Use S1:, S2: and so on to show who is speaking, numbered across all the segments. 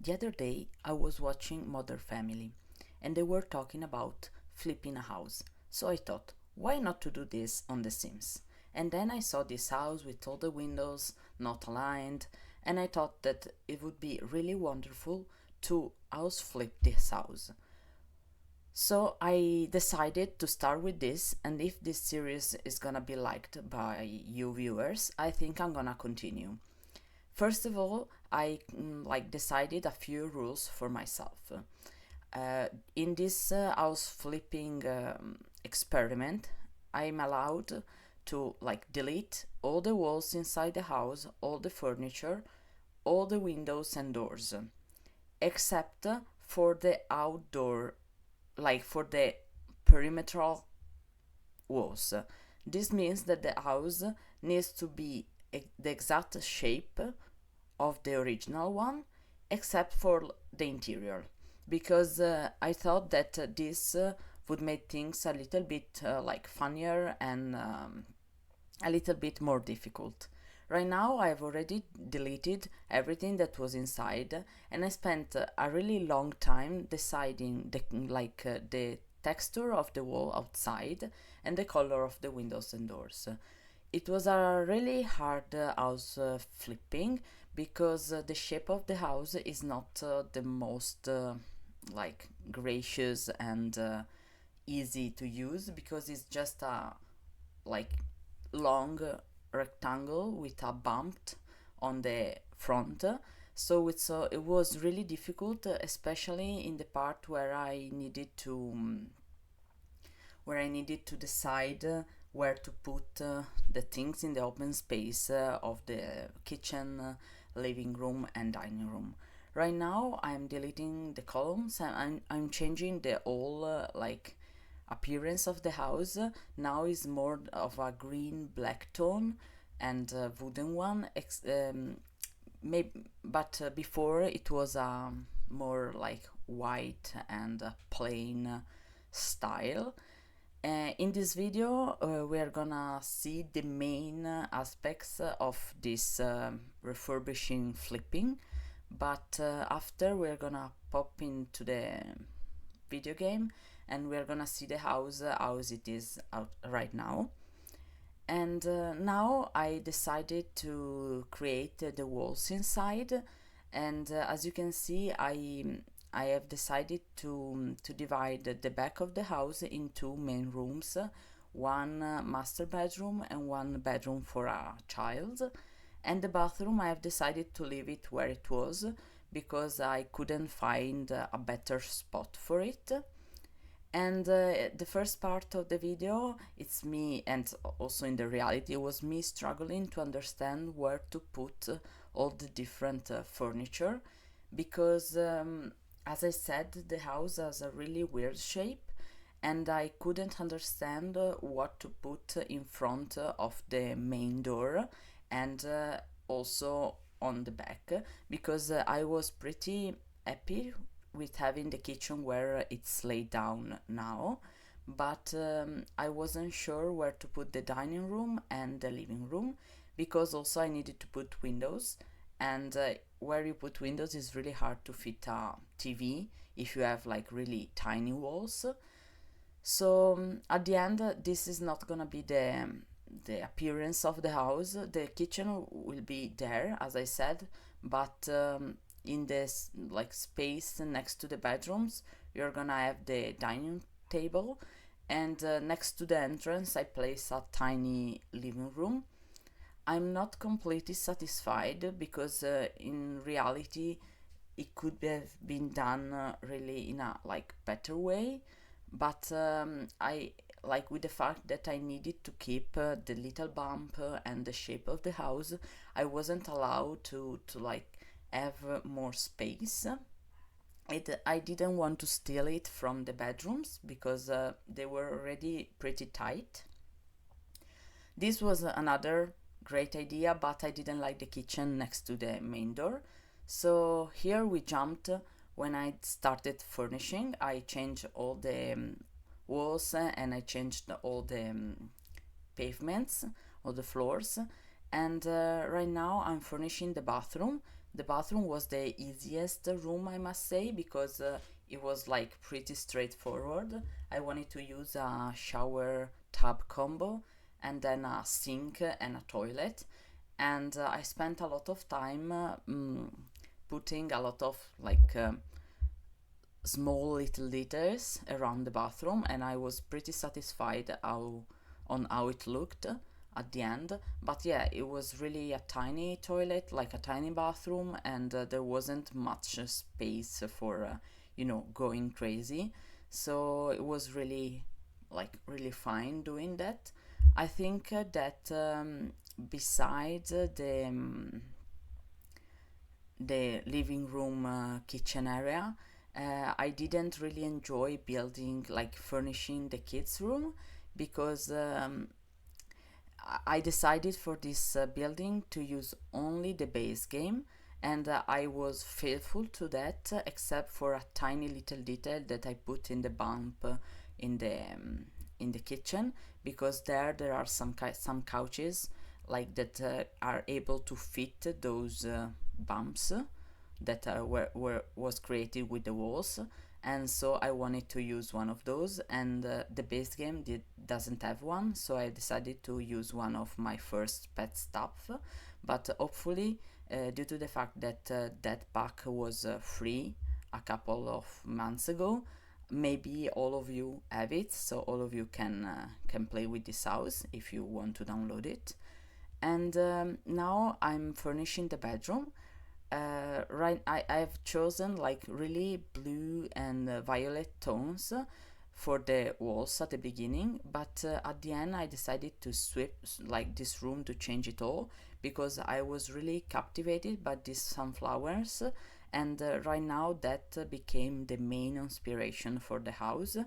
S1: The other day, I was watching Modern Family and they were talking about flipping a house. So I thought, why not to do this on The Sims? And then I saw this house with all the windows not aligned, and I thought that it would be really wonderful to house flip this house. So I decided to start with this, and if this series is gonna be liked by you viewers, I think I'm gonna continue. First of all, I decided a few rules for myself. In this house flipping experiment, I'm allowed to delete all the walls inside the house, all the furniture, all the windows and doors, except for the outdoor, for the perimeter walls. This means that the house needs to be the exact shape of the original one, except for the interior, because I thought that this would make things a little bit funnier and a little bit more difficult. Right now, I've already deleted everything that was inside, and I spent a really long time deciding the texture of the wall outside and the color of the windows and doors. It was a really hard house flipping because the shape of the house is not the most gracious and easy to use, because it's just a like long rectangle with a bump on the front. So it was really difficult, especially in the part where I needed to decide where to put the things in the open space of the kitchen, living room, and dining room. Right now, I'm deleting the columns and I'm changing the whole appearance of the house. Now is more of a green black tone and wooden one. But before it was more like white and plain style. In this video, we are gonna see the main aspects of this refurbishing flipping, but after we're gonna pop into the video game and we're gonna see the house as it is out right now. And now I decided to create the walls inside, and as you can see, I have decided to divide the back of the house in two main rooms, one master bedroom and one bedroom for a child. And the bathroom, I have decided to leave it where it was because I couldn't find a better spot for it. And the first part of the video, it's me, and also in the reality, it was me struggling to understand where to put all the different furniture, because as I said, the house has a really weird shape, and I couldn't understand what to put in front of the main door and also on the back, because I was pretty happy with having the kitchen where it's laid down now, but I wasn't sure where to put the dining room and the living room, because also I needed to put windows, and where you put windows is really hard to fit a TV if you have really tiny walls. So at the end, this is not gonna be the appearance of the house. The kitchen will be there, as I said, but in this space next to the bedrooms, you're gonna have the dining table, and next to the entrance I place a tiny living room. I'm not completely satisfied because in reality it could have been done really in a better way, but I with the fact that I needed to keep the little bump and the shape of the house, I wasn't allowed to have more space. I didn't want to steal it from the bedrooms because they were already pretty tight. This was another great idea, but I didn't like the kitchen next to the main door. So here we jumped. When I started furnishing, I changed all the walls and I changed all the pavements, all the floors. And right now I'm furnishing the bathroom. The bathroom was the easiest room, I must say, because it was like pretty straightforward. I wanted to use a shower tub combo and then a sink and a toilet. And I spent a lot of time putting a lot of like small little details around the bathroom, and I was pretty satisfied on how it looked at the end. But yeah, it was really a tiny toilet, like a tiny bathroom, and there wasn't much space for going crazy. So it was really really fine doing that. I think that besides the living room kitchen area, I didn't really enjoy building like furnishing the kids room, because I decided for this building to use only the base game, and I was faithful to that, except for a tiny little detail that I put in the bump in the kitchen, because there are some couches like that are able to fit those bumps that was created with the walls, and so I wanted to use one of those, and the base game doesn't have one, so I decided to use one of my first pet stuff. But hopefully, due to the fact that that pack was free a couple of months ago, maybe all of you have it, so all of you can play with this house if you want to download it. And now I'm furnishing the bedroom. I've chosen like really blue and violet tones for the walls at the beginning, but at the end I decided to switch like this room to change it all, because I was really captivated by these sunflowers, and right now that became the main inspiration for the house.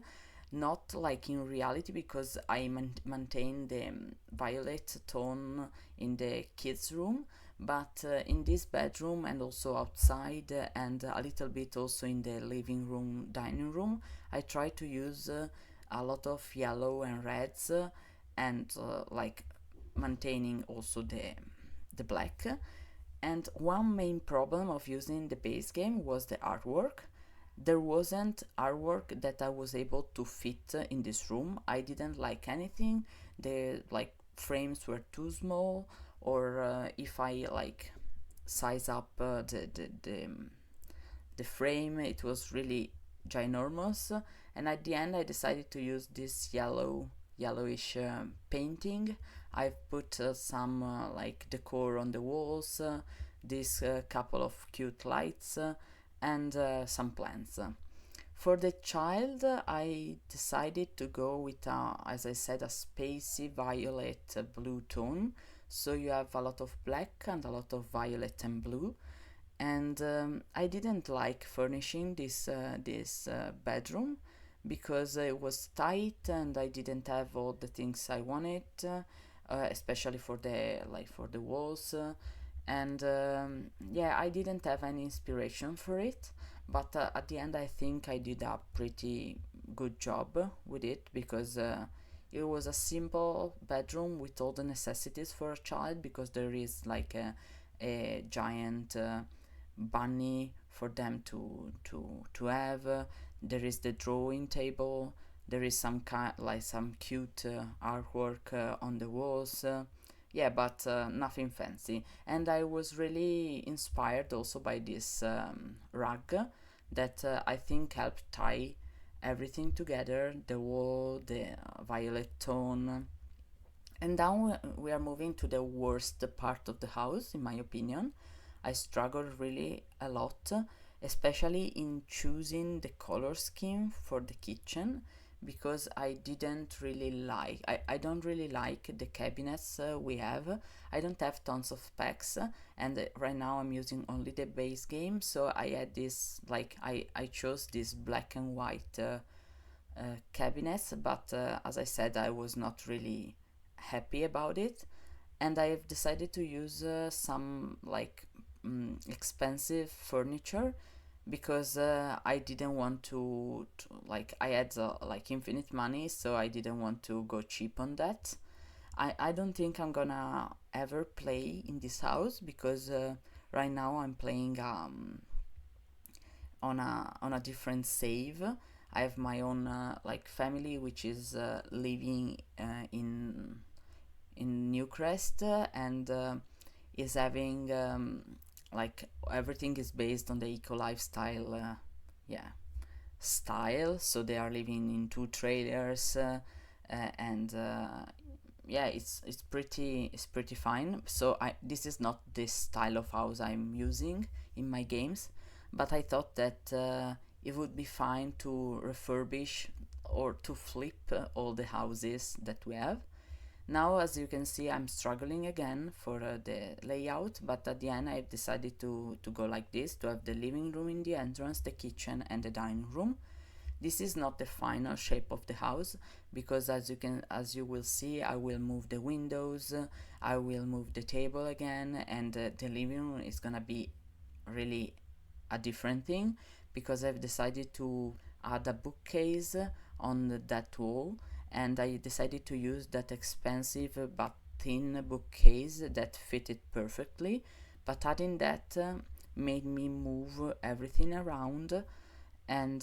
S1: Not like in reality, because I maintain the violet tone in the kids room, but in this bedroom and also outside, and a little bit also in the living room dining room, I try to use a lot of yellow and reds, and like maintaining also the black. And one main problem of using the base game was the artwork. There wasn't artwork that I was able to fit in this room. I didn't like anything. The like frames were too small, or if I like size up the frame, it was really ginormous. And at the end I decided to use this yellowish painting. I've put some like decor on the walls, this couple of cute lights, and some plants. For the child, I decided to go with, as I said, a spacey violet blue tone. So you have a lot of black and a lot of violet and blue. And I didn't like furnishing this bedroom, because it was tight and I didn't have all the things I wanted, especially for the walls. And yeah, I didn't have any inspiration for it, but at the end I think I did a pretty good job with it, because it was a simple bedroom with all the necessities for a child, because there is like a giant bunny for them to have. There is the drawing table, there is some cute artwork on the walls. Yeah, but nothing fancy. And I was really inspired also by this rug that I think helped tie everything together, the wall, the violet tone. And now we are moving to the worst part of the house, in my opinion. I struggled really a lot, especially in choosing the color scheme for the kitchen, because I didn't really I don't really like the cabinets we have. I don't have tons of specs, and right now I'm using only the base game, so I had this, like, I chose this black and white cabinets, but as I said, I was not really happy about it, and I have decided to use some expensive furniture, because I didn't want to like, I had like infinite money, so I didn't want to go cheap on that. I don't think I'm gonna ever play in this house, because Right now I'm playing on a different save. I have my own like family which is living in Newcrest, and is having like everything is based on the eco lifestyle yeah style. So they are living in two trailers, and yeah, it's pretty fine. So this is not this style of house I'm using in my games, but I thought that it would be fine to refurbish or to flip all the houses that we have. Now, as you can see, I'm struggling again for the layout, but at the end I've decided to go like this, to have the living room in the entrance, the kitchen and the dining room. This is not the final shape of the house, because as you will see, I will move the windows, I will move the table again, and the living room is gonna be really a different thing, because I've decided to add a bookcase on that wall, and I decided to use that expensive but thin bookcase that fitted perfectly. But adding that made me move everything around, and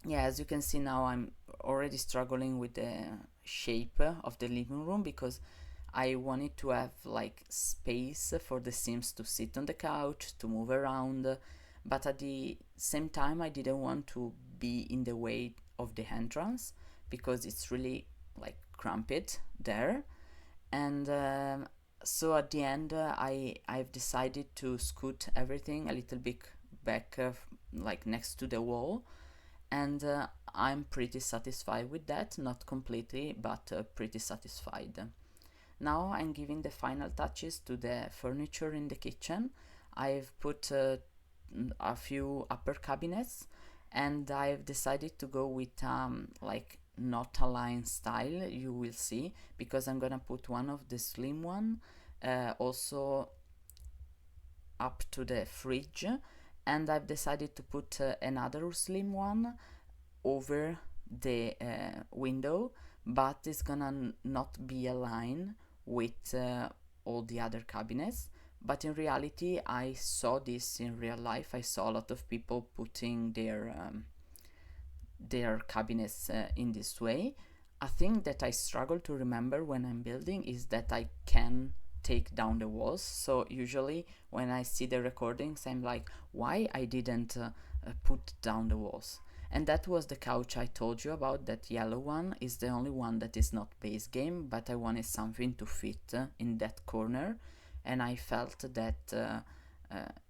S1: yeah, as you can see now, I'm already struggling with the shape of the living room, because I wanted to have like space for the Sims to sit on the couch, to move around, but at the same time I didn't want to be in the way of the entrance, because it's really like cramped there. And so at the end I've decided to scoot everything a little bit back, like next to the wall, and I'm pretty satisfied with that. Not completely, but pretty satisfied. Now I'm giving the final touches to the furniture in the kitchen. I've put a few upper cabinets, and I've decided to go with like not a line style, you will see, because I'm gonna put one of the slim one also up to the fridge, and I've decided to put another slim one over the window, but it's gonna not be a line with all the other cabinets. But in reality, I saw this in real life. I saw a lot of people putting their cabinets in this way. A thing that I struggle to remember when I'm building is that I can take down the walls. So usually when I see the recordings, I'm like, why I didn't put down the walls? And that was the couch I told you about. That yellow one is the only one that is not base game, but I wanted something to fit in that corner, and I felt that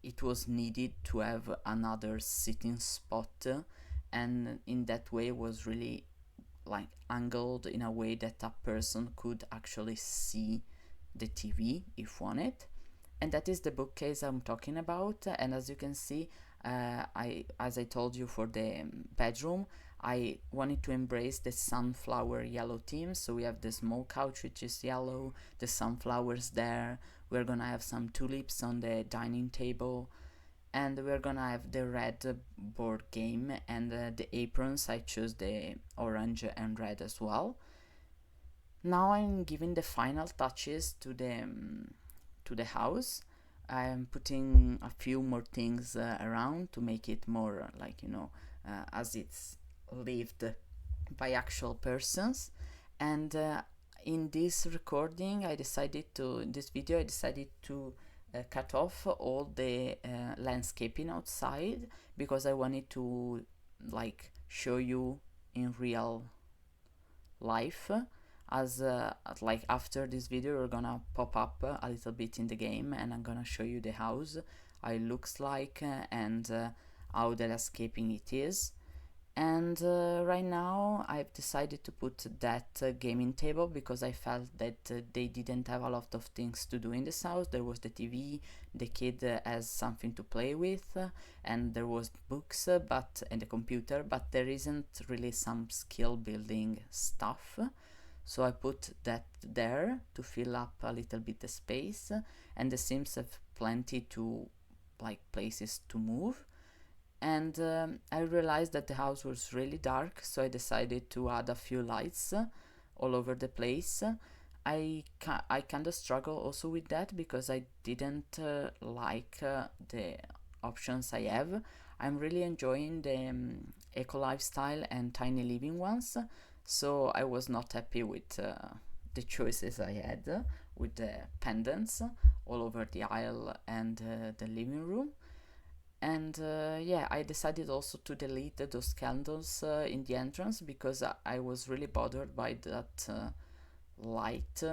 S1: it was needed to have another sitting spot, and in that way was really like angled in a way that a person could actually see the TV if wanted. And that is the bookcase I'm talking about. And as you can see, as I told you, for the bedroom, I wanted to embrace the sunflower yellow theme. So we have the small couch which is yellow, the sunflowers there, we're gonna have some tulips on the dining table, and we're gonna have the red board game, and the aprons, I chose the orange and red as well. Now I'm giving the final touches to the house. I'm putting a few more things around to make it more like, as it's lived by actual persons. And in this recording, in this video, I decided to cut off all the landscaping outside, because I wanted to like show you in real life. As like after this video, we're gonna pop up a little bit in the game, and I'm gonna show you the house, how it looks like, and how the landscaping it is. And right now I've decided to put that gaming table, because I felt that they didn't have a lot of things to do in this house. There was the TV, the kid has something to play with, and there was books, and the computer, but there isn't really some skill building stuff. So I put that there to fill up a little bit the space, and the Sims have plenty to like places to move. And I realized that the house was really dark, so I decided to add a few lights all over the place. I kind of struggle also with that because I didn't like the options I have. I'm really enjoying the eco lifestyle and tiny living ones, so I was not happy with the choices I had with the pendants all over the aisle and the living room. And yeah, I decided also to delete those candles in the entrance because I was really bothered by that light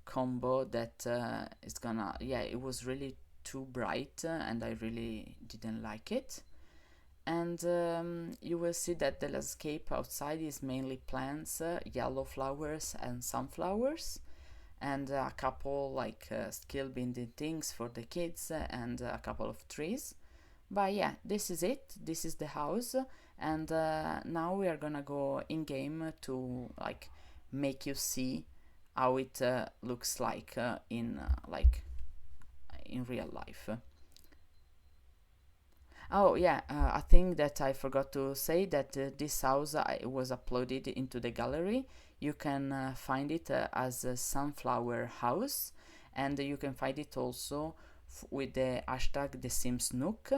S1: combo that is gonna, yeah, it was really too bright and I really didn't like it. And you will see that the landscape outside is mainly plants, yellow flowers and sunflowers, and a couple like skill binding things for the kids and a couple of trees. But yeah, this is it. This is the house, and now we are gonna go in game to like make you see how it looks like in real life. Oh yeah, a thing that I forgot to say that this house was uploaded into the gallery. You can find it as a sunflower house, and you can find it also with the hashtag The Sims Nook.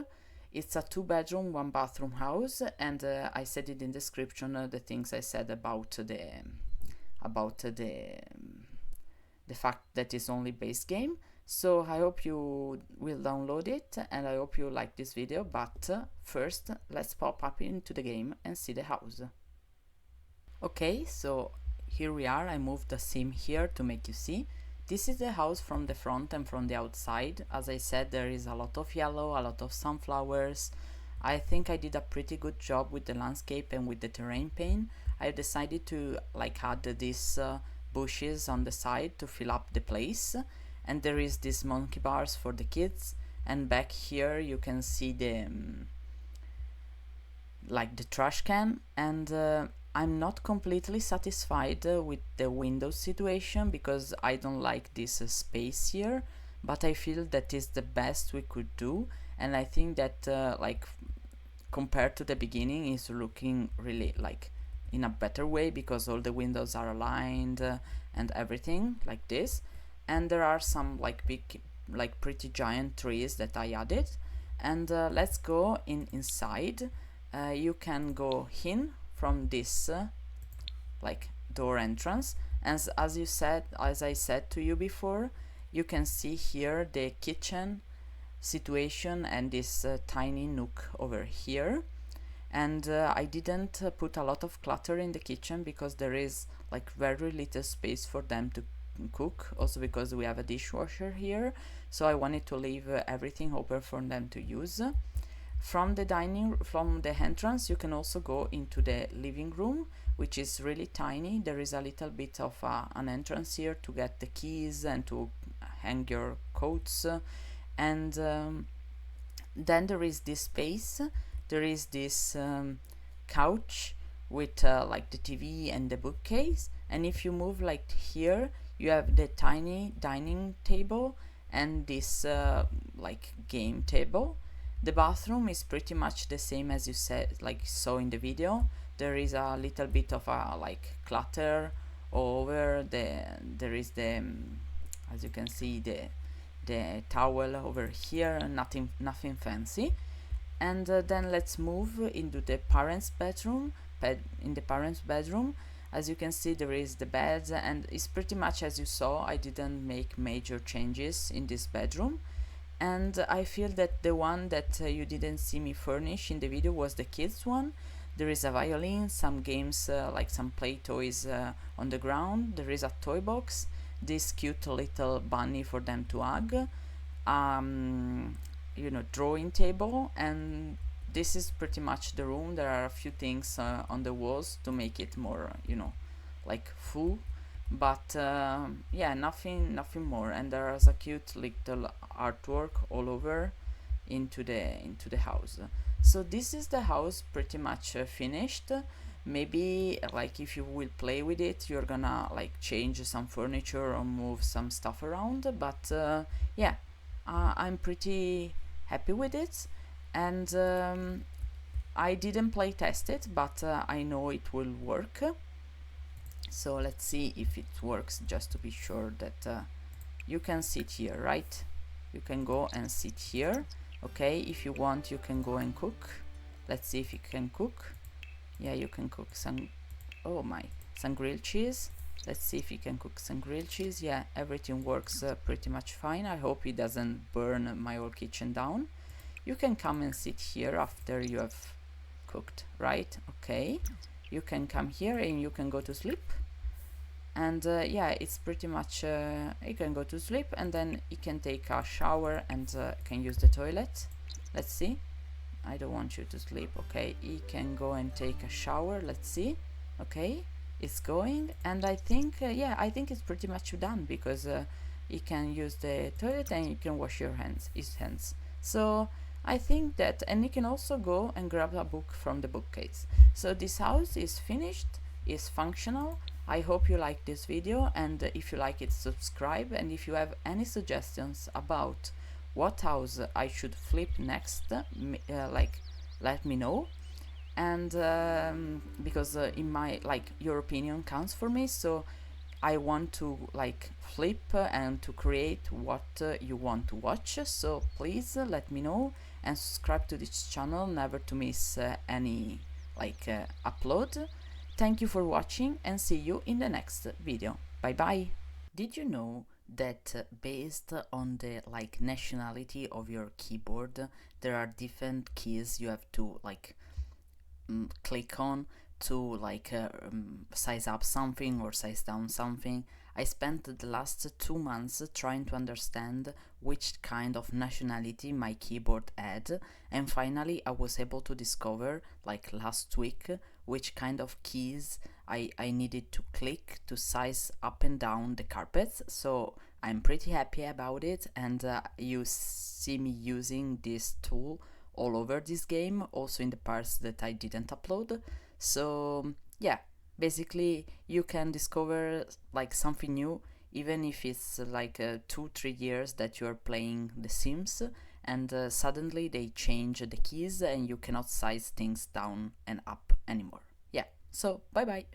S1: It's a 2 bedroom, 1 bathroom house, and I said it in description the things I said about the fact that it's only base game. So I hope you will download it and I hope you like this video, but first let's pop up into the game and see the house. Okay, so here we are. I moved the sim here to make you see. This is the house from the front and from the outside. As I said, there is a lot of yellow, a lot of sunflowers. I think I did a pretty good job with the landscape and with the terrain paint. I decided to like add these bushes on the side to fill up the place, and there is this monkey bars for the kids, and back here you can see the like the trash can. And I'm not completely satisfied with the window situation because I don't like this space here, but I feel that is the best we could do, and I think that like compared to the beginning is looking really like in a better way because all the windows are aligned and everything like this. And there are some like big, like pretty giant trees that I added. And let's go inside. You can go in from this like door entrance, and as I said to you before, you can see here the kitchen situation and this tiny nook over here. And I didn't put a lot of clutter in the kitchen because there is like very little space for them to cook, also because we have a dishwasher here, so I wanted to leave everything open for them to use. From the entrance you can also go into the living room, which is really tiny. There is a little bit of an entrance here to get the keys and to hang your coats, and then there is this space. There is this couch with like the TV and the bookcase, and if you move like here you have the tiny dining table and this like game table. The bathroom is pretty much the same as you saw in the video. There is a little bit of a like clutter over there is the as you can see the towel over here, nothing fancy. And then let's move into the parents' bedroom. In the parents' bedroom, as you can see, there is the bed, and it's pretty much as you saw. I didn't make major changes in this bedroom, and I feel that the one that you didn't see me furnish in the video was the kids one. There is a violin, some games like some play toys on the ground. There is a toy box, this cute little bunny for them to hug, drawing table, and this is pretty much the room. There are a few things on the walls to make it more like full, but yeah, nothing more. And there's a cute little artwork all over into the house. So this is the house pretty much finished. Maybe like if you will play with it, you're gonna like change some furniture or move some stuff around, but yeah, I'm pretty happy with it. And I didn't play test it, but I know it will work. So let's see if it works, just to be sure that you can sit here, right? You can go and sit here. Okay, if you want you can go and cook. Let's see if you can cook. Yeah, you can cook some, oh my, some grilled cheese. Let's see if you can cook some grilled cheese. Yeah, everything works pretty much fine. I hope it doesn't burn my whole kitchen down. You can come and sit here after you have cooked, right? Okay, you can come here and you can go to sleep. And yeah, it's pretty much you can go to sleep and then you can take a shower and can use the toilet. Let's see. I don't want you to sleep. Okay, you can go and take a shower. Let's see. Okay, it's going, and I think yeah, I think it's pretty much done, because you can use the toilet and you can wash your his hands. So I think that, and you can also go and grab a book from the bookcase. So this house is finished, is functional. I hope you like this video, and if you like it, subscribe, and if you have any suggestions about what house I should flip next, like, let me know. And because in my, like, your opinion counts for me, so I want to like flip and to create what you want to watch. So please let me know and subscribe to this channel, never to miss any like upload. Thank you for watching and see you in the next video. Bye bye. Did you know that based on the like nationality of your keyboard, there are different keys you have to like click on to like size up something or size down something? I spent the last 2 months trying to understand which kind of nationality my keyboard had, and finally I was able to discover, like last week, which kind of keys I needed to click to size up and down the carpets. So I'm pretty happy about it, and you see me using this tool all over this game, also in the parts that I didn't upload. So yeah, basically you can discover like something new, even if it's like 2-3 years that you're playing The Sims, and suddenly they change the keys and you cannot size things down and up anymore. Yeah, so bye bye.